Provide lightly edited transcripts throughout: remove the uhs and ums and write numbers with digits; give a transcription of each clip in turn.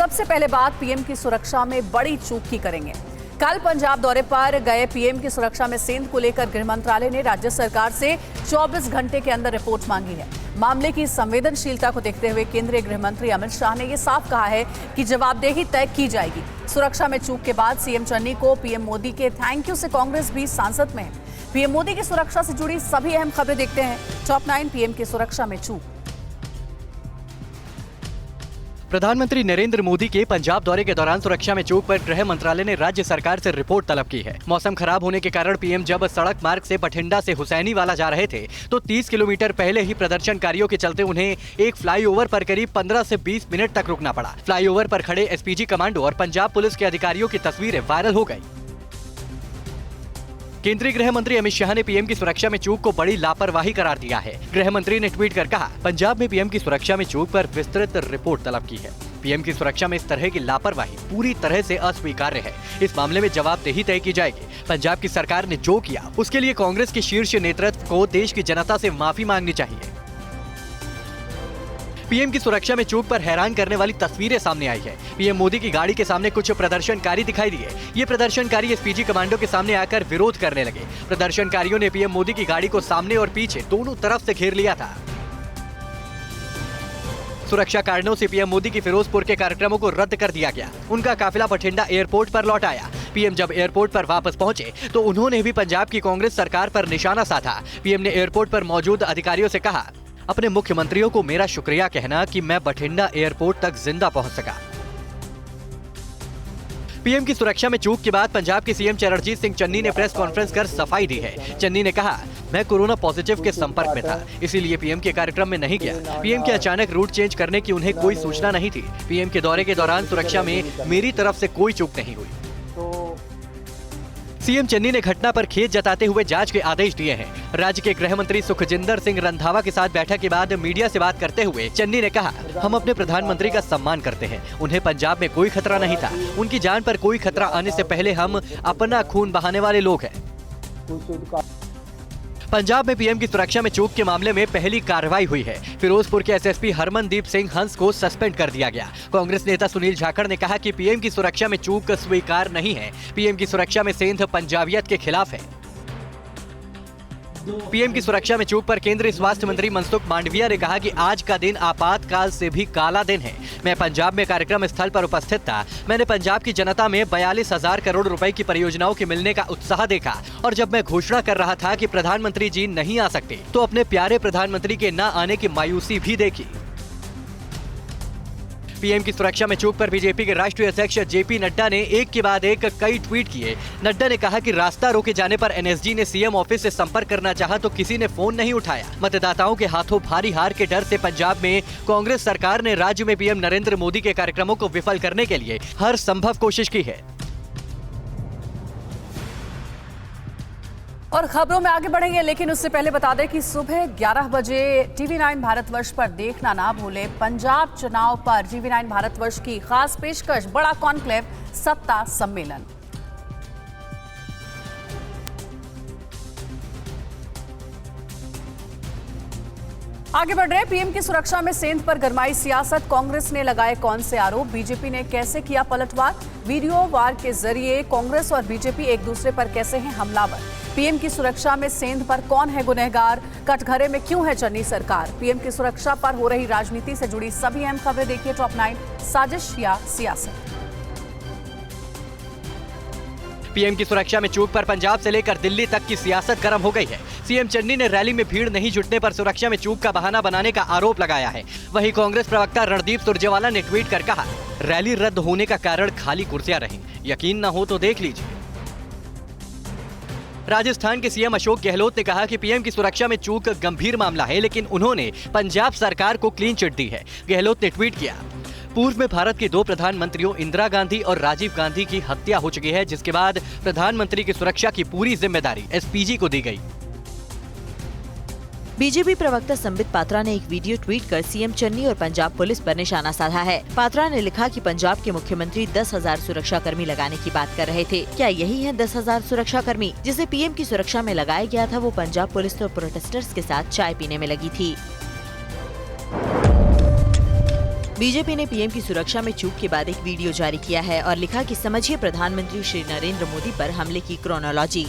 सबसे पहले बात पीएम की सुरक्षा में बड़ी चूक की करेंगे। कल पंजाब दौरे पर गए पीएम की सुरक्षा में सेंध को लेकर गृह मंत्रालय ने राज्य सरकार से 24 घंटे के अंदर रिपोर्ट मांगी है। मामले की संवेदनशीलता को देखते हुए केंद्रीय गृह मंत्री अमित शाह ने यह साफ कहा है कि जवाबदेही तय की जाएगी। सुरक्षा में चूक के बाद सीएम चन्नी को पीएम मोदी के थैंक यू से कांग्रेस भी सांसद में है। पीएम मोदी की सुरक्षा से जुड़ी सभी अहम खबरें देखते हैं। टॉप 9 पीएम की सुरक्षा में चूक। प्रधानमंत्री नरेंद्र मोदी के पंजाब दौरे के दौरान सुरक्षा में चूक पर गृह मंत्रालय ने राज्य सरकार से रिपोर्ट तलब की है। मौसम खराब होने के कारण पीएम जब सड़क मार्ग से बठिंडा से हुसैनीवाला जा रहे थे तो 30 किलोमीटर पहले ही प्रदर्शनकारियों के चलते उन्हें एक फ्लाईओवर पर करीब 15 से 20 मिनट तक रुकना पड़ा। फ्लाईओवर पर खड़े एसपीजी कमांडो और पंजाब पुलिस के अधिकारियों की तस्वीरें वायरल हो गई। केंद्रीय गृह मंत्री अमित शाह ने पीएम की सुरक्षा में चूक को बड़ी लापरवाही करार दिया है। गृह मंत्री ने ट्वीट कर कहा, पंजाब में पीएम की सुरक्षा में चूक पर विस्तृत रिपोर्ट तलब की है। पीएम की सुरक्षा में इस तरह की लापरवाही पूरी तरह से अस्वीकार्य है। इस मामले में जवाबदेही तय की जाएगी। पंजाब की सरकार ने जो किया उसके लिए कांग्रेस के शीर्ष नेतृत्व को देश की जनता से माफी मांगनी चाहिए। पीएम की सुरक्षा में चूक पर हैरान करने वाली तस्वीरें सामने आई है। पीएम मोदी की गाड़ी के सामने कुछ प्रदर्शनकारी दिखाई दिए। ये प्रदर्शनकारी एसपीजी कमांडो के सामने आकर विरोध करने लगे। प्रदर्शनकारियों ने पीएम मोदी की गाड़ी को सामने और पीछे दोनों तरफ से घेर लिया था। सुरक्षा कारणों से पीएम मोदी की फिरोजपुर के कार्यक्रमों को रद्द कर दिया गया। उनका काफिला बठिंडा एयरपोर्ट पर लौट आया। पीएम जब एयरपोर्ट पर वापस पहुंचे तो उन्होंने भी पंजाब की कांग्रेस सरकार पर निशाना साधा। पीएम ने एयरपोर्ट पर मौजूद अधिकारियों से कहा, अपने मुख्यमंत्रियों को मेरा शुक्रिया कहना कि मैं बठिंडा एयरपोर्ट तक जिंदा पहुंच सका। पीएम की सुरक्षा में चूक के बाद पंजाब के सीएम चरणजीत सिंह चन्नी ने प्रेस कॉन्फ्रेंस कर सफाई दी है। चन्नी ने कहा, मैं कोरोना पॉजिटिव के संपर्क में था, इसीलिए पीएम के कार्यक्रम में नहीं गया। पीएम के अचानक रूट चेंज करने की उन्हें कोई सूचना नहीं थी। पीएम के दौरे के दौरान सुरक्षा में मेरी तरफ से कोई चूक नहीं हुई। सीएम चन्नी ने घटना पर खेद जताते हुए जांच के आदेश दिए हैं। राज्य के गृह मंत्री सुखजिंदर सिंह रंधावा के साथ बैठक के बाद मीडिया से बात करते हुए चन्नी ने कहा, हम अपने प्रधानमंत्री का सम्मान करते हैं। उन्हें पंजाब में कोई खतरा नहीं था। उनकी जान पर कोई खतरा आने से पहले हम अपना खून बहाने वाले लोग हैं। पंजाब में पीएम की सुरक्षा में चूक के मामले में पहली कार्रवाई हुई है। फिरोजपुर के एसएसपी हरमनदीप सिंह हंस को सस्पेंड कर दिया गया। कांग्रेस नेता सुनील जाखड़ ने कहा कि पीएम की सुरक्षा में चूक स्वीकार नहीं है। पीएम की सुरक्षा में सेंध पंजाबियत के खिलाफ है। पीएम की सुरक्षा में चूक पर केंद्रीय स्वास्थ्य मंत्री मनसुख मांडविया ने कहा कि आज का दिन आपातकाल से भी काला दिन है। मैं पंजाब में कार्यक्रम स्थल पर उपस्थित था। मैंने पंजाब की जनता में 42,000 करोड़ रुपए की परियोजनाओं के मिलने का उत्साह देखा और जब मैं घोषणा कर रहा था कि प्रधानमंत्री जी नहीं आ सकते तो अपने प्यारे प्रधानमंत्री के न आने की मायूसी भी देखी। पीएम की सुरक्षा में चूक पर बीजेपी के राष्ट्रीय अध्यक्ष जेपी नड्डा ने एक के बाद एक कई ट्वीट किए। नड्डा ने कहा कि रास्ता रोके जाने पर एनएसजी ने सीएम ऑफिस से संपर्क करना चाहा तो किसी ने फोन नहीं उठाया। मतदाताओं के हाथों भारी हार के डर से पंजाब में कांग्रेस सरकार ने राज्य में पीएम नरेंद्र मोदी के कार्यक्रमों को विफल करने के लिए हर संभव कोशिश की है। और खबरों में आगे बढ़ेंगे, लेकिन उससे पहले बता दें कि सुबह 11 बजे TV9 भारतवर्ष पर देखना ना भूलें पंजाब चुनाव पर TV9 भारतवर्ष की खास पेशकश, बड़ा कॉन्क्लेव सत्ता सम्मेलन। आगे बढ़ रहे पीएम की सुरक्षा में सेंध पर गरमाई सियासत। कांग्रेस ने लगाए कौन से आरोप, बीजेपी ने कैसे किया पलटवार, वीडियो वार के जरिए कांग्रेस और बीजेपी एक दूसरे पर कैसे हैं हमलावर। पीएम की सुरक्षा में सेंध पर कौन है गुनहगार, कटघरे में क्यों है चन्नी सरकार। पीएम की सुरक्षा पर हो रही राजनीति से जुड़ी सभी अहम खबरें देखिए टॉप 9 साजिश या सियासत। पीएम की सुरक्षा में चूक पर पंजाब से लेकर दिल्ली तक की सियासत गर्म हो गई है। सीएम चन्नी ने रैली में भीड़ नहीं जुटने पर सुरक्षा में चूक का बहाना बनाने का आरोप लगाया है। वहीं कांग्रेस प्रवक्ता रणदीप सुरजेवाला ने ट्वीट कर कहा, रैली रद्द होने का कारण खाली कुर्सियां रहीं, यकीन न हो तो देख लीजिए। राजस्थान के सीएम अशोक गहलोत ने कहा कि पीएम की सुरक्षा में चूक गंभीर मामला है, लेकिन उन्होंने पंजाब सरकार को क्लीन चिट दी है। गहलोत ने ट्वीट किया, पूर्व में भारत के 2 प्रधानमंत्रियों इंदिरा गांधी और राजीव गांधी की हत्या हो चुकी है, जिसके बाद प्रधानमंत्री की सुरक्षा की पूरी जिम्मेदारी एसपीजी को दी गई। बीजेपी प्रवक्ता संबित पात्रा ने एक वीडियो ट्वीट कर सीएम चन्नी और पंजाब पुलिस पर निशाना साधा है। पात्रा ने लिखा कि पंजाब के मुख्यमंत्री 10,000 सुरक्षा कर्मी लगाने की बात कर रहे थे। क्या यही है 10,000 सुरक्षा कर्मी जिसे पीएम की सुरक्षा में लगाया गया था? वो पंजाब पुलिस तो प्रोटेस्टर्स के साथ चाय पीने में लगी थी। बीजेपी ने पीएम की सुरक्षा में चूक के बाद एक वीडियो जारी किया है और लिखा कि समझिए प्रधानमंत्री श्री नरेंद्र मोदी पर हमले की क्रोनोलॉजी।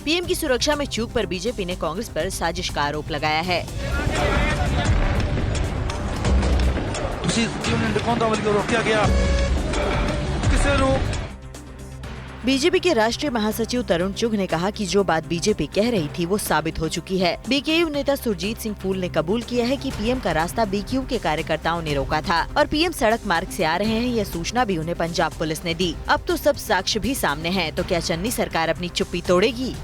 पीएम की सुरक्षा में चूक पर बीजेपी ने कांग्रेस पर साजिश का आरोप लगाया है। बीजेपी के राष्ट्रीय महासचिव तरुण चुघ ने कहा कि जो बात बीजेपी कह रही थी वो साबित हो चुकी है। बीकेयू नेता सुरजीत सिंह फूल ने कबूल किया है कि पीएम का रास्ता बीकेयू के कार्यकर्ताओं ने रोका था और पीएम सड़क मार्ग से आ रहे हैं, यह सूचना भी उन्हें पंजाब पुलिस ने दी। अब तो सब साक्ष्य भी सामने हैं, तो क्या चन्नी सरकार अपनी चुप्पी तोड़ेगी?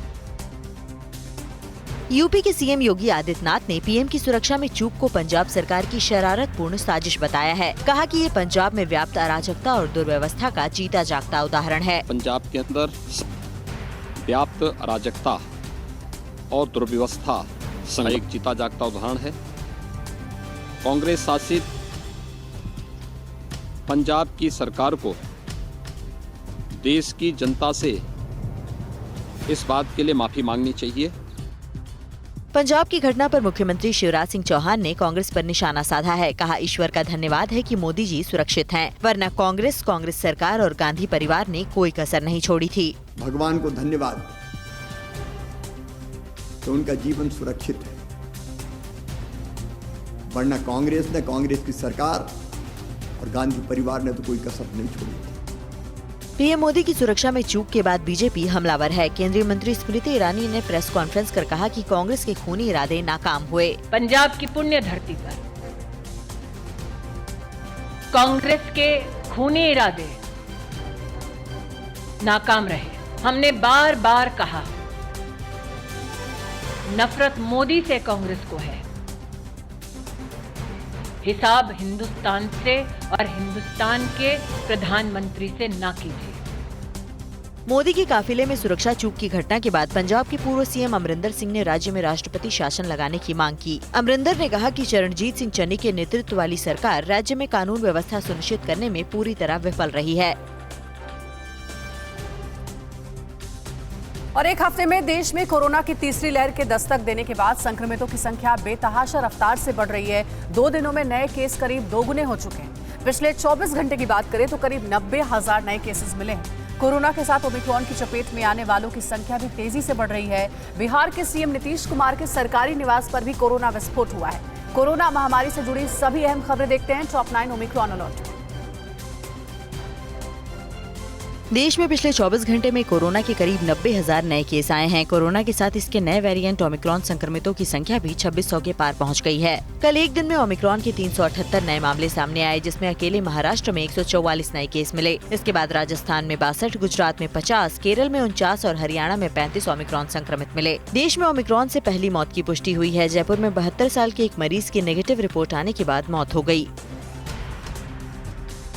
यूपी के सीएम योगी आदित्यनाथ ने पीएम की सुरक्षा में चूक को पंजाब सरकार की शरारतपूर्ण साजिश बताया है। कहा कि ये पंजाब में व्याप्त अराजकता और दुर्व्यवस्था का जीता जागता उदाहरण है। पंजाब के अंदर व्याप्त अराजकता और दुर्व्यवस्था एक जीता जागता उदाहरण है। कांग्रेस शासित पंजाब की सरकार को देश की जनता से इस बात के लिए माफी मांगनी चाहिए। पंजाब की घटना पर मुख्यमंत्री शिवराज सिंह चौहान ने कांग्रेस पर निशाना साधा है। कहा, ईश्वर का धन्यवाद है कि मोदी जी सुरक्षित हैं, वरना कांग्रेस सरकार और गांधी परिवार ने कोई कसर नहीं छोड़ी थी। भगवान को धन्यवाद तो उनका जीवन सुरक्षित है, वरना कांग्रेस की सरकार और गांधी परिवार ने तो कोई कसर नहीं छोड़ी थी। पीएम मोदी की सुरक्षा में चूक के बाद बीजेपी हमलावर है। केंद्रीय मंत्री स्मृति ईरानी ने प्रेस कॉन्फ्रेंस कर कहा कि कांग्रेस के खूनी इरादे नाकाम हुए। पंजाब की पुण्य धरती पर कांग्रेस के खूनी इरादे नाकाम रहे। हमने बार बार कहा, नफरत मोदी से कांग्रेस को है, हिसाब हिंदुस्तान से और हिंदुस्तान के प्रधानमंत्री से ना कीजिए। मोदी के काफिले में सुरक्षा चूक की घटना के बाद पंजाब के पूर्व सीएम अमरिंदर सिंह ने राज्य में राष्ट्रपति शासन लगाने की मांग की। अमरिंदर ने कहा कि चरणजीत सिंह चन्नी के नेतृत्व वाली सरकार राज्य में कानून व्यवस्था सुनिश्चित करने में पूरी तरह विफल रही है। और एक हफ्ते में देश में कोरोना की तीसरी लहर के दस्तक देने के बाद संक्रमितों की संख्या बेतहाशा रफ्तार से बढ़ रही है। 2 दिनों में नए केस करीब 2 गुने हो चुके हैं। पिछले 24 घंटे की बात करें तो करीब 90,000 नए केसेस मिले हैं। कोरोना के साथ ओमिक्रॉन की चपेट में आने वालों की संख्या भी तेजी से बढ़ रही है। बिहार के सीएम नीतीश कुमार के सरकारी निवास पर भी कोरोना विस्फोट हुआ है। कोरोना महामारी से जुड़ी सभी अहम खबरें देखते हैं टॉप 9 ओमिक्रॉन अलर्ट। देश में पिछले 24 घंटे में कोरोना के करीब 90,000 नए केस आए हैं। कोरोना के साथ इसके नए वेरिएंट ओमिक्रॉन संक्रमितों की संख्या भी 2600 के पार पहुंच गई है। कल एक दिन में ओमिक्रॉन के 378 नए मामले सामने आए, जिसमें अकेले महाराष्ट्र में 144 नए केस मिले। इसके बाद राजस्थान में 62, गुजरात में 50, केरल में 49 और हरियाणा में 35 ओमिक्रॉन संक्रमित मिले। देश में ओमिक्रॉन से पहली मौत की पुष्टि हुई है। जयपुर में 72 साल के एक मरीज की नेगेटिव रिपोर्ट आने के बाद मौत हो गयी।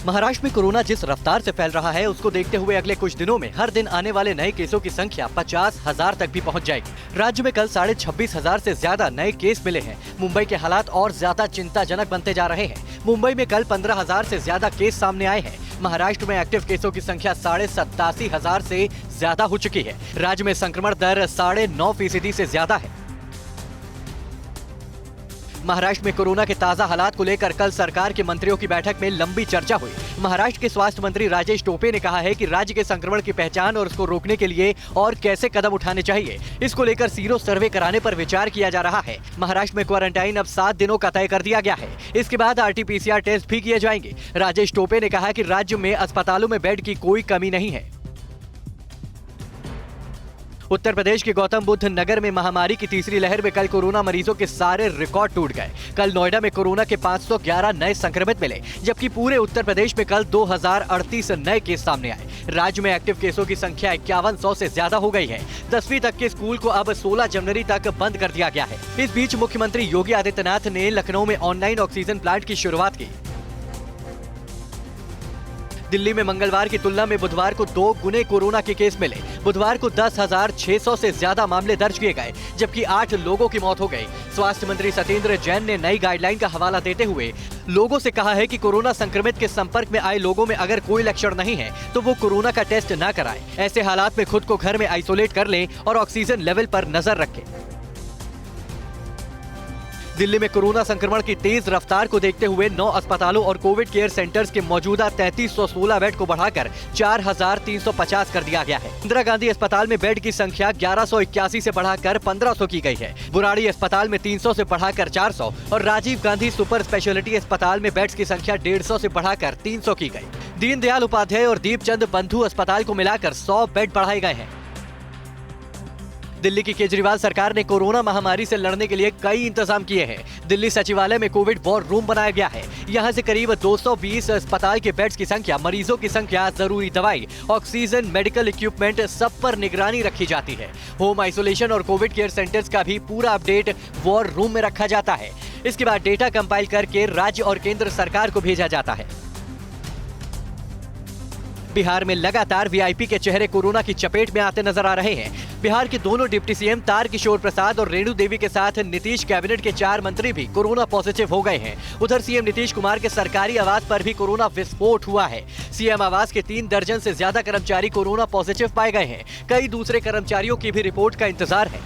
महाराष्ट्र में कोरोना जिस रफ्तार से फैल रहा है, उसको देखते हुए अगले कुछ दिनों में हर दिन आने वाले नए केसों की संख्या 50,000 तक भी पहुंच जाएगी। राज्य में कल 26,500 से ज्यादा नए केस मिले हैं। मुंबई के हालात और ज्यादा चिंताजनक बनते जा रहे हैं। मुंबई में कल 15,000 से ज्यादा केस सामने आए हैं। महाराष्ट्र में एक्टिव केसों की संख्या 87,500 से ज्यादा हो चुकी है। राज्य में संक्रमण दर 9.5% से ज्यादा है। महाराष्ट्र में कोरोना के ताजा हालात को लेकर कल सरकार के मंत्रियों की बैठक में लंबी चर्चा हुई। महाराष्ट्र के स्वास्थ्य मंत्री राजेश टोपे ने कहा है कि राज्य के संक्रमण की पहचान और उसको रोकने के लिए और कैसे कदम उठाने चाहिए, इसको लेकर सीरो सर्वे कराने पर विचार किया जा रहा है। महाराष्ट्र में क्वारंटाइन अब 7 दिनों का तय कर दिया गया है। इसके बाद RT-PCR टेस्ट भी किए जाएंगे। राजेश टोपे ने कहा कि राज्य में अस्पतालों में बेड की कोई कमी नहीं है। उत्तर प्रदेश के गौतम बुद्ध नगर में महामारी की तीसरी लहर में कल कोरोना मरीजों के सारे रिकॉर्ड टूट गए। कल नोएडा में कोरोना के 511 नए संक्रमित मिले, जबकि पूरे उत्तर प्रदेश में कल 2038 नए केस सामने आए। राज्य में एक्टिव केसों की संख्या 5100 से ज्यादा हो गई है। 10वीं तक के स्कूल को अब 16 जनवरी तक बंद कर दिया गया है। इस बीच मुख्यमंत्री योगी आदित्यनाथ ने लखनऊ में ऑनलाइन ऑक्सीजन प्लांट की शुरुआत की। दिल्ली में मंगलवार की तुलना में बुधवार को 2 गुने कोरोना के केस मिले। बुधवार को 10,600 से ज्यादा मामले दर्ज किए गए, जबकि 8 लोगों की मौत हो गई। स्वास्थ्य मंत्री सत्येंद्र जैन ने नई गाइडलाइन का हवाला देते हुए लोगों से कहा है कि कोरोना संक्रमित के संपर्क में आए लोगों में अगर कोई लक्षण नहीं है तो वो कोरोना का टेस्ट न कराएं। ऐसे हालात में खुद को घर में आइसोलेट कर लें और ऑक्सीजन लेवल पर नजर रखें। दिल्ली में कोरोना संक्रमण की तेज रफ्तार को देखते हुए 9 अस्पतालों और कोविड केयर सेंटर्स के मौजूदा 3316 बेड को बढ़ाकर 4350 कर दिया गया है। इंदिरा गांधी अस्पताल में बेड की संख्या 1181 से बढ़ाकर 1500 की गई है। बुराड़ी अस्पताल में 300 से बढ़ाकर 400 और राजीव गांधी सुपर स्पेशलिटी अस्पताल में बेड्स की संख्या 150 से बढ़ाकर 300 की गई। दीनदयाल उपाध्याय और दीपचंद बंधु अस्पताल को मिलाकर 100 बेड बढ़ाए गए हैं। दिल्ली की केजरीवाल सरकार ने कोरोना महामारी से लड़ने के लिए कई इंतजाम किए हैं। दिल्ली सचिवालय में कोविड वॉर रूम बनाया गया है। यहां से करीब 220 अस्पताल के बेड्स की संख्या, मरीजों की संख्या, जरूरी दवाई, ऑक्सीजन, मेडिकल इक्विपमेंट सब पर निगरानी रखी जाती है। होम आइसोलेशन और कोविड केयर सेंटर्स का भी पूरा अपडेट वॉर रूम में रखा जाता है। इसके बाद डेटा कंपाइल करके राज्य और केंद्र सरकार को भेजा जाता है। बिहार में लगातार वीआईपी के चेहरे कोरोना की चपेट में आते नजर आ रहे हैं। बिहार के दोनों डिप्टी सीएम तारकिशोर प्रसाद और रेणु देवी के साथ नीतीश कैबिनेट के 4 मंत्री भी कोरोना पॉजिटिव हो गए हैं। उधर सीएम नीतीश कुमार के सरकारी आवास पर भी कोरोना विस्फोट हुआ है। सीएम आवास के 3 दर्जन से ज्यादा कर्मचारी कोरोना पॉजिटिव पाए गए हैं। कई दूसरे कर्मचारियों की भी रिपोर्ट का इंतजार है।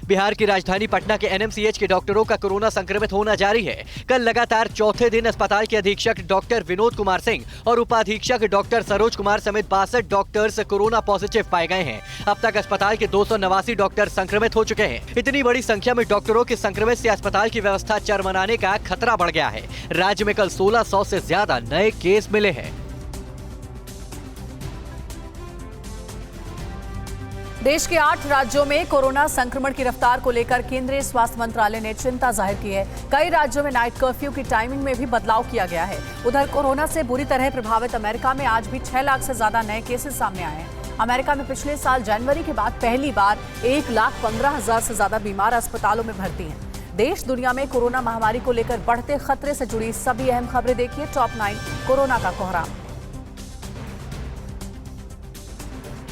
बिहार की राजधानी पटना के एनएमसीएच के डॉक्टरों का कोरोना संक्रमित होना जारी है। कल लगातार चौथे दिन अस्पताल के अधीक्षक डॉक्टर विनोद कुमार सिंह और उपाधीक्षक डॉक्टर सरोज कुमार समेत 62 डॉक्टर्स कोरोना पॉजिटिव पाए गए हैं। अब तक अस्पताल के 289 डॉक्टर संक्रमित हो चुके हैं। इतनी बड़ी संख्या में डॉक्टरों के संक्रमित से अस्पताल की व्यवस्था चरमराने का खतरा बढ़ गया है। राज्य में कल 1600 से ज्यादा नए केस मिले हैं। देश के 8 राज्यों में कोरोना संक्रमण की रफ्तार को लेकर केंद्रीय स्वास्थ्य मंत्रालय ने चिंता जाहिर की है। कई राज्यों में नाइट कर्फ्यू की टाइमिंग में भी बदलाव किया गया है। उधर कोरोना से बुरी तरह प्रभावित अमेरिका में आज भी 6 लाख से ज्यादा नए केसेस सामने आए हैं। अमेरिका में पिछले साल जनवरी के बाद पहली बार 1,15,000 से ज्यादा बीमार अस्पतालों में भर्ती हैं। देश दुनिया में कोरोना महामारी को लेकर बढ़ते खतरे से जुड़ी सभी अहम खबरें देखिए टॉप 9 कोरोना का कोहराम।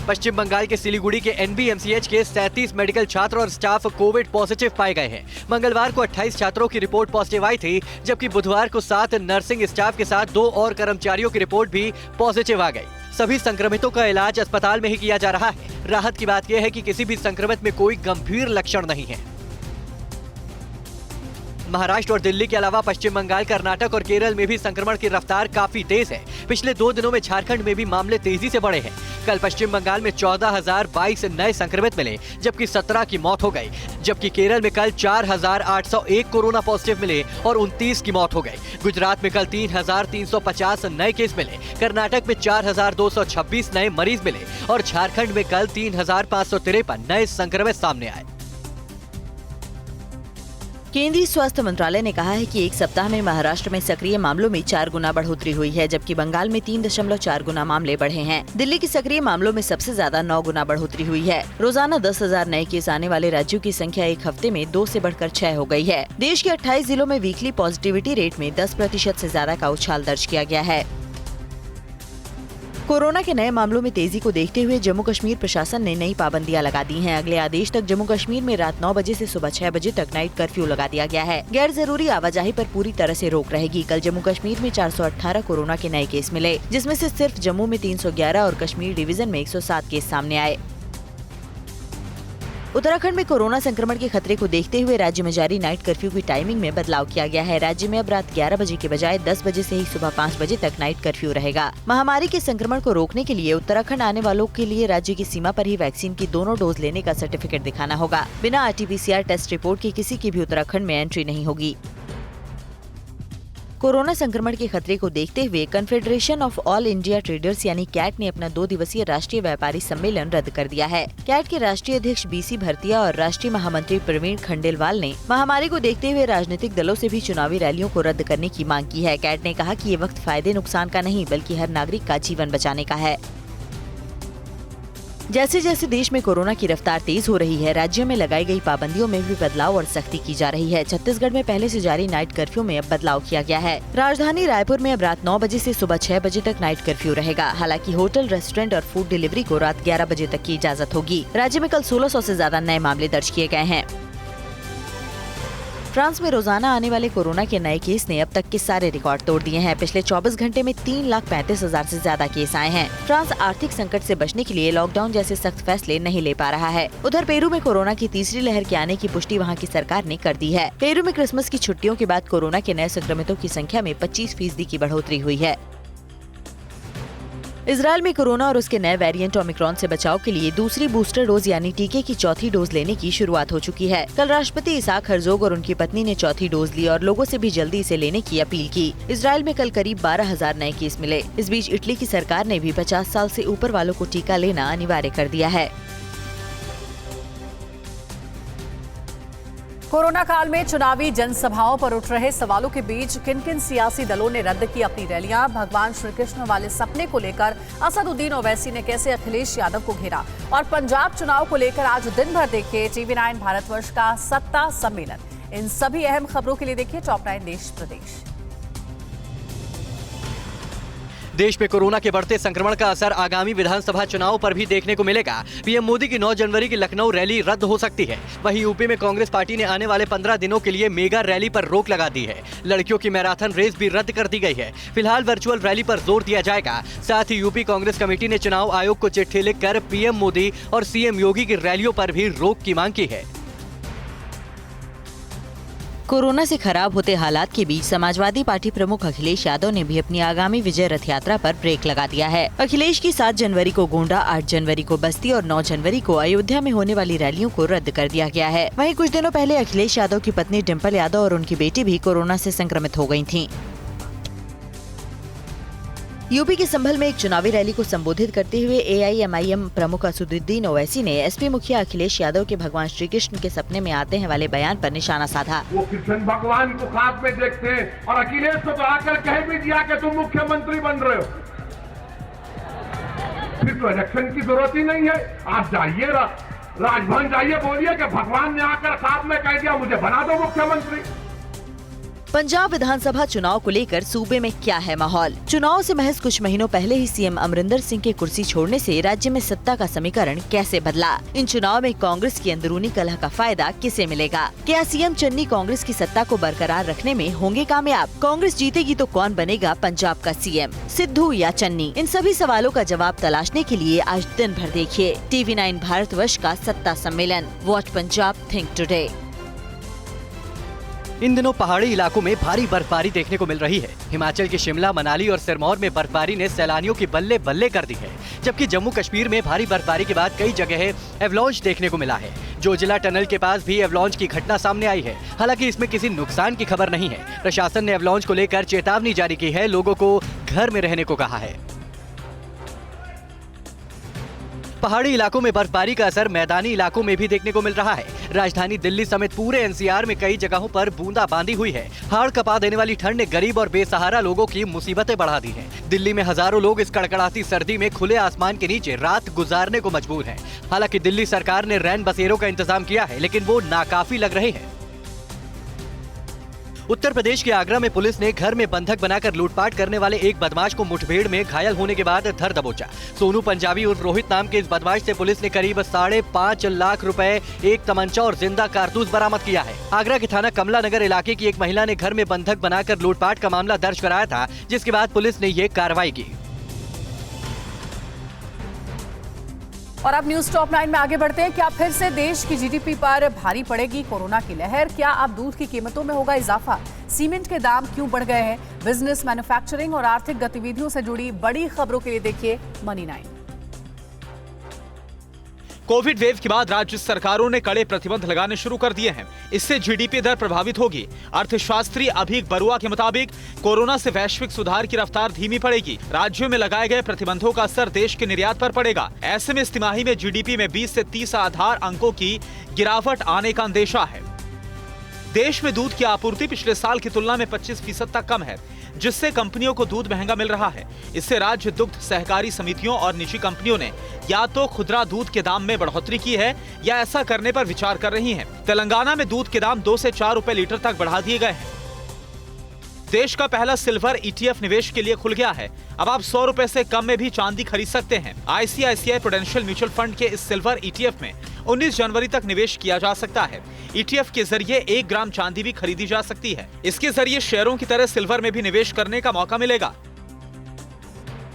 पश्चिम बंगाल के सिलीगुड़ी के एनबीएमसीएच के 37 मेडिकल छात्र और स्टाफ कोविड पॉजिटिव पाए गए हैं। मंगलवार को 28 छात्रों की रिपोर्ट पॉजिटिव आई थी, जबकि बुधवार को 7 नर्सिंग स्टाफ के साथ 2 और कर्मचारियों की रिपोर्ट भी पॉजिटिव आ गई। सभी संक्रमितों का इलाज अस्पताल में ही किया जा रहा है। राहत की बात यह है कि किसी भी संक्रमित में कोई गंभीर लक्षण नहीं है। महाराष्ट्र और दिल्ली के अलावा पश्चिम बंगाल, कर्नाटक और केरल में भी संक्रमण की रफ्तार काफी तेज है। पिछले 2 दिनों में झारखंड में भी मामले तेजी से बढ़े हैं। कल पश्चिम बंगाल में 14,022 नए संक्रमित मिले, जबकि 17 की मौत हो गई। जबकि केरल में कल 4,801 कोरोना पॉजिटिव मिले और 29 की मौत हो गई। गुजरात में कल 3,350 नए केस मिले। कर्नाटक में 4,226 नए मरीज मिले और झारखंड में कल 3,553 नए संक्रमित सामने आए। केंद्रीय स्वास्थ्य मंत्रालय ने कहा है कि एक सप्ताह में महाराष्ट्र में सक्रिय मामलों में 4 गुना बढ़ोतरी हुई है, जबकि बंगाल में 3.4 गुना मामले बढ़े हैं। दिल्ली की सक्रिय मामलों में सबसे ज्यादा 9 गुना बढ़ोतरी हुई है। रोजाना 10,000 नए केस आने वाले राज्यों की संख्या एक हफ्ते में 2 से बढ़कर 6 हो गई है। देश के 28 जिलों में वीकली पॉजिटिविटी रेट में 10% से ज्यादा का उछाल दर्ज किया गया है। कोरोना के नए मामलों में तेजी को देखते हुए जम्मू कश्मीर प्रशासन ने नई पाबंदियां लगा दी हैं। अगले आदेश तक जम्मू कश्मीर में रात 9 बजे से सुबह 6 बजे तक नाइट कर्फ्यू लगा दिया गया है। गैर जरूरी आवाजाही पर पूरी तरह से रोक रहेगी। कल जम्मू कश्मीर में 418 कोरोना के नए केस मिले, जिसमें से सिर्फ जम्मू में 311 और कश्मीर डिवीजन में 107 केस सामने आए। उत्तराखंड में कोरोना संक्रमण के खतरे को देखते हुए राज्य में जारी नाइट कर्फ्यू की टाइमिंग में बदलाव किया गया है। राज्य में अब रात 11 बजे के बजाय 10 बजे से ही सुबह 5 बजे तक नाइट कर्फ्यू रहेगा। महामारी के संक्रमण को रोकने के लिए उत्तराखंड आने वालों के लिए राज्य की सीमा पर ही वैक्सीन की दोनों डोज लेने का सर्टिफिकेट दिखाना होगा। बिना RT-PCR टेस्ट रिपोर्ट के किसी की भी उत्तराखंड में एंट्री नहीं होगी। कोरोना संक्रमण के खतरे को देखते हुए confederation of all India traders यानी कैट ने अपना 2 दिवसीय राष्ट्रीय व्यापारी सम्मेलन रद्द कर दिया है। कैट के राष्ट्रीय अध्यक्ष BC भरतिया और राष्ट्रीय महामंत्री प्रवीण खंडेलवाल ने महामारी को देखते हुए राजनीतिक दलों से भी चुनावी रैलियों को रद्द करने की मांग की है। कैट ने कहा कि ये वक्त फायदे नुकसान का नहीं बल्कि हर नागरिक का जीवन बचाने का है। जैसे जैसे देश में कोरोना की रफ्तार तेज हो रही है, राज्यों में लगाई गई पाबंदियों में भी बदलाव और सख्ती की जा रही है। छत्तीसगढ़ में पहले से जारी नाइट कर्फ्यू में अब बदलाव किया गया है। राजधानी रायपुर में अब रात 9 बजे से सुबह 6 बजे तक नाइट कर्फ्यू रहेगा। हालांकि होटल, रेस्टोरेंट और फूड डिलीवरी को रात 11 बजे तक की इजाजत होगी। राज्य में कल 1600 से ज्यादा नए मामले दर्ज किए गए हैं। फ्रांस में रोजाना आने वाले कोरोना के नए केस ने अब तक के सारे रिकॉर्ड तोड़ दिए हैं। पिछले 24 घंटे में 3,35,000 से ज्यादा केस आए हैं। फ्रांस आर्थिक संकट से बचने के लिए लॉकडाउन जैसे सख्त फैसले नहीं ले पा रहा है। उधर पेरू में कोरोना की तीसरी लहर के आने की पुष्टि वहाँ की सरकार ने कर दी है। पेरू में क्रिसमस की छुट्टियों के बाद कोरोना के नए संक्रमितों की संख्या में 25% की बढ़ोतरी हुई है। इजरायल में कोरोना और उसके नए वेरिएंट ओमिक्रॉन से बचाव के लिए दूसरी बूस्टर डोज यानी टीके की चौथी डोज लेने की शुरुआत हो चुकी है। कल राष्ट्रपति इसाक हर्जोग और उनकी पत्नी ने चौथी डोज ली और लोगों से भी जल्दी इसे लेने की अपील की। इजरायल में कल करीब 12,000 नए केस मिले। इस बीच इटली की सरकार ने भी 50 साल से ऊपर वालों को टीका लेना अनिवार्य कर दिया है। कोरोना काल में चुनावी जनसभाओं पर उठ रहे सवालों के बीच किन किन सियासी दलों ने रद्द की अपनी रैलियां, भगवान श्री कृष्ण वाले सपने को लेकर असदुद्दीन ओवैसी ने कैसे अखिलेश यादव को घेरा और पंजाब चुनाव को लेकर आज दिन भर देखिए TV9 भारतवर्ष का सत्ता सम्मेलन। इन सभी अहम खबरों के लिए देखिए टॉप 9 देश प्रदेश। देश में कोरोना के बढ़ते संक्रमण का असर आगामी विधानसभा चुनाव पर भी देखने को मिलेगा। पीएम मोदी की 9 जनवरी की लखनऊ रैली रद्द हो सकती है। वहीं यूपी में कांग्रेस पार्टी ने आने वाले 15 दिनों के लिए मेगा रैली पर रोक लगा दी है। लड़कियों की मैराथन रेस भी रद्द कर दी गई है। फिलहाल वर्चुअल रैली पर जोर दिया जाएगा। साथ ही यूपी कांग्रेस कमेटी ने चुनाव आयोग को चिट्ठी लिखकर पीएम मोदी और सीएम योगी की रैलियों पर भी रोक की मांग की है। कोरोना से खराब होते हालात के बीच समाजवादी पार्टी प्रमुख अखिलेश यादव ने भी अपनी आगामी विजय रथ यात्रा पर ब्रेक लगा दिया है। अखिलेश की 7 जनवरी को गोंडा, 8 जनवरी को बस्ती और 9 जनवरी को अयोध्या में होने वाली रैलियों को रद्द कर दिया गया है। वहीं कुछ दिनों पहले अखिलेश यादव की पत्नी डिम्पल यादव और उनकी बेटी भी कोरोना से संक्रमित हो गयी थीं। यूपी के संभल में एक चुनावी रैली को संबोधित करते हुए AIMIM प्रमुख असदुद्दीन ओवैसी ने SP मुखिया अखिलेश यादव के भगवान श्री कृष्ण के सपने में आते हैं वाले बयान पर निशाना साधा। वो कृष्ण भगवान को ख्वाब में देखते हैं और अखिलेश को तो आकर कह भी दिया कि तुम मुख्यमंत्री बन रहे हो। फिर तो इलेक्शन की जरूरत ही नहीं है। आप जाइए राजभवन जाइए, बोलिए कि भगवान ने आकर ख्वाब में कह दिया मुझे बना दो मुख्यमंत्री। पंजाब विधानसभा चुनाव को लेकर सूबे में क्या है माहौल? चुनाव से महज कुछ महीनों पहले ही सीएम अमरिंदर सिंह के कुर्सी छोड़ने से राज्य में सत्ता का समीकरण कैसे बदला? इन चुनाव में कांग्रेस की अंदरूनी कलह का फायदा किसे मिलेगा? क्या सीएम चन्नी कांग्रेस की सत्ता को बरकरार रखने में होंगे कामयाब? कांग्रेस जीतेगी तो कौन बनेगा पंजाब का सीएम, सिद्धू या चन्नी? इन सभी सवालों का जवाब तलाशने के लिए आज दिन भर देखिए TV9 भारतवर्ष का सत्ता सम्मेलन। Watch Punjab, think today. इन दिनों पहाड़ी इलाकों में भारी बर्फबारी देखने को मिल रही है। हिमाचल के शिमला, मनाली और सिरमौर में बर्फबारी ने सैलानियों की बल्ले बल्ले कर दी है। जबकि जम्मू कश्मीर में भारी बर्फबारी के बाद कई जगह एवलांच देखने को मिला है। जोजिला टनल के पास भी एवलांच की घटना सामने आई है। हालांकि इसमें किसी नुकसान की खबर नहीं है। प्रशासन ने एवलांच को लेकर चेतावनी जारी की है, लोगों को घर में रहने को कहा है। पहाड़ी इलाकों में बर्फबारी का असर मैदानी इलाकों में भी देखने को मिल रहा है। राजधानी दिल्ली समेत पूरे NCR में कई जगहों पर बूंदाबांदी हुई है। हाड़ कपा देने वाली ठंड ने गरीब और बेसहारा लोगों की मुसीबतें बढ़ा दी हैं। दिल्ली में हजारों लोग इस कड़कड़ाती सर्दी में खुले आसमान के नीचे रात गुजारने को मजबूर हैं। हालांकि दिल्ली सरकार ने रैन बसेरों का इंतजाम किया है, लेकिन वो नाकाफी लग रहे हैं। उत्तर प्रदेश के आगरा में पुलिस ने घर में बंधक बनाकर लूटपाट करने वाले एक बदमाश को मुठभेड़ में घायल होने के बाद धर दबोचा। सोनू पंजाबी उर्फ रोहित नाम के इस बदमाश से पुलिस ने करीब 5.5 लाख रुपए, एक तमंचा और जिंदा कारतूस बरामद किया है। आगरा के थाना कमला नगर इलाके की एक महिला ने घर में बंधक बनाकर लूटपाट का मामला दर्ज कराया था, जिसके बाद पुलिस ने ये कार्रवाई की। और अब न्यूज टॉप 9 में आगे बढ़ते हैं। क्या फिर से देश की GDP पर भारी पड़ेगी कोरोना की लहर? क्या अब दूध की कीमतों में होगा इजाफा? सीमेंट के दाम क्यों बढ़ गए हैं? बिजनेस, मैन्युफैक्चरिंग और आर्थिक गतिविधियों से जुड़ी बड़ी खबरों के लिए देखिए मनी 9। कोविड वेव के बाद राज्य सरकारों ने कड़े प्रतिबंध लगाने शुरू कर दिए हैं। इससे GDP दर प्रभावित होगी। अर्थशास्त्री अभीक बरुआ के मुताबिक कोरोना से वैश्विक सुधार की रफ्तार धीमी पड़ेगी। राज्यों में लगाए गए प्रतिबंधों का असर देश के निर्यात पर पड़ेगा। ऐसे में इस तिमाही में GDP में 20 से 30 आधार अंकों की गिरावट आने का अंदेशा है। देश में दूध की आपूर्ति पिछले साल की तुलना में 25% तक कम है, जिससे कंपनियों को दूध महंगा मिल रहा है। इससे राज्य दुग्ध सहकारी समितियों और निजी कंपनियों ने या तो खुदरा दूध के दाम में बढ़ोतरी की है या ऐसा करने पर विचार कर रही हैं। तेलंगाना में दूध के दाम 2 से 4 रुपए लीटर तक बढ़ा दिए गए हैं। देश का पहला सिल्वर ETF निवेश के लिए खुल गया है। अब आप 100 रुपए से कम में भी चांदी खरीद सकते हैं। ICICI प्रूडेंशियल म्यूचुअल फंड के इस सिल्वर ETF में 19 जनवरी तक निवेश किया जा सकता है। ETF के जरिए 1 ग्राम चांदी भी खरीदी जा सकती है। इसके जरिए शेयरों की तरह सिल्वर में भी निवेश करने का मौका मिलेगा।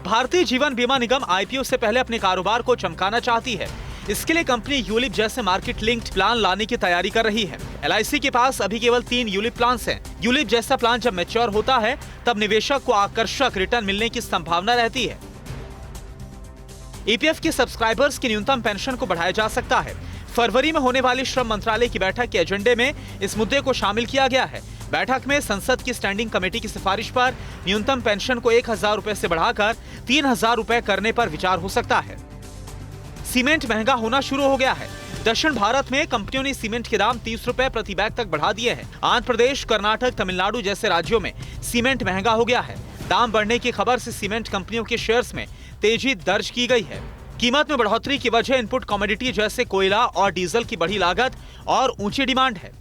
भारतीय जीवन बीमा निगम IPO से पहले अपने कारोबार को चमकाना चाहती है। इसके लिए कंपनी यूलिप जैसे मार्केट लिंक्ड प्लान लाने की तैयारी कर रही है। LIC के पास अभी केवल 3 यूलिप प्लान हैं। यूलिप जैसा प्लान जब मैच्योर होता है तब निवेशक को आकर्षक रिटर्न मिलने की संभावना रहती है। EPF के सब्सक्राइबर्स की न्यूनतम पेंशन को बढ़ाया जा सकता है। फरवरी में होने वाली श्रम मंत्रालय की बैठक के एजेंडे में इस मुद्दे को शामिल किया गया है। बैठक में संसद की स्टैंडिंग कमेटी की सिफारिश पर न्यूनतम पेंशन को 1,000 रुपए से बढ़ाकर 3,000 रुपए करने पर विचार हो सकता है। सीमेंट महंगा होना शुरू हो गया है। दक्षिण भारत में कंपनियों ने सीमेंट के दाम 30 रुपए प्रति बैग तक बढ़ा दिए हैं। आंध्र प्रदेश, कर्नाटक, तमिलनाडु जैसे राज्यों में सीमेंट महंगा हो गया है। दाम बढ़ने की खबर से सीमेंट कंपनियों के शेयर्स में तेजी दर्ज की गई है। कीमत में बढ़ोतरी की वजह इनपुट कमोडिटी जैसे कोयला और डीजल की बढ़ी लागत और ऊंची डिमांड है।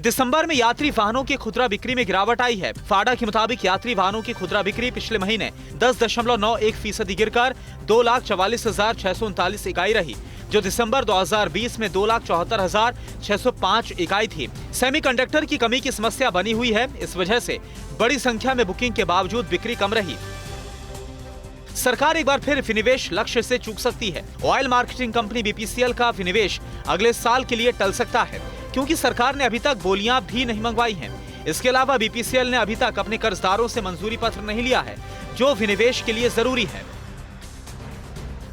दिसंबर में यात्री वाहनों की खुदरा बिक्री में गिरावट आई है। फाडा के मुताबिक यात्री वाहनों की खुदरा बिक्री पिछले महीने 10.91% गिरकर 2,44,639 इकाई रही, जो दिसंबर 2020 में 2,74,605 इकाई थी। सेमीकंडक्टर की कमी की समस्या बनी हुई है। इस वजह से बड़ी संख्या में बुकिंग के बावजूद बिक्री कम रही। सरकार एक बार फिर विनिवेश लक्ष्य से चूक सकती है। ऑयल मार्केटिंग कंपनी BPCL का विनिवेश अगले साल के लिए टल सकता है, क्योंकि सरकार ने अभी तक बोलियां भी नहीं मंगवाई हैं। इसके अलावा BPCL ने अभी तक अपने कर्जदारों से मंजूरी पत्र नहीं लिया है, जो विनिवेश के लिए जरूरी है।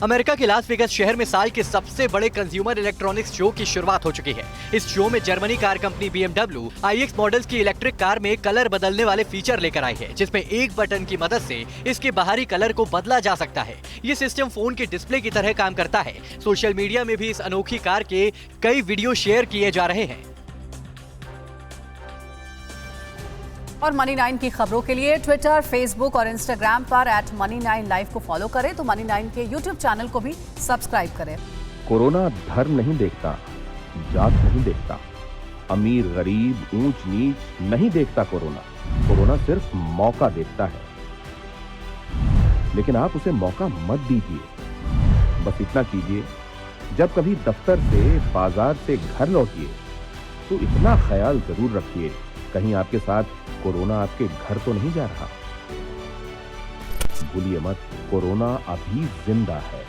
अमेरिका के लास वेगास शहर में साल के सबसे बड़े कंज्यूमर इलेक्ट्रॉनिक्स शो की शुरुआत हो चुकी है। इस शो में Germany car company BMW iX models की इलेक्ट्रिक कार में कलर बदलने वाले फीचर लेकर आई है, जिसमें एक बटन की मदद से इसके बाहरी कलर को बदला जा सकता है। ये सिस्टम फोन के डिस्प्ले की तरह काम करता है। सोशल मीडिया में भी इस अनोखी कार के कई वीडियो शेयर किए जा रहे हैं। और मनी 9 की खबरों के लिए ट्विटर, फेसबुक और इंस्टाग्राम पर @money9live को फॉलो करें, तो मनी 9 के यूट्यूब चैनल को भी सब्सक्राइब करें। कोरोना धर्म नहीं देखता, जात नहीं देखता, अमीर गरीब ऊंच नीच नहीं देखता। कोरोना सिर्फ मौका देखता है, लेकिन आप उसे मौका मत दीजिए। बस इतना कीजिए, जब कभी दफ्तर से, बाजार से घर लौटिए तो इतना ख्याल जरूर रखिए, कहीं आपके साथ कोरोना आपके घर तो नहीं जा रहा। भूलिए मत, कोरोना अभी जिंदा है।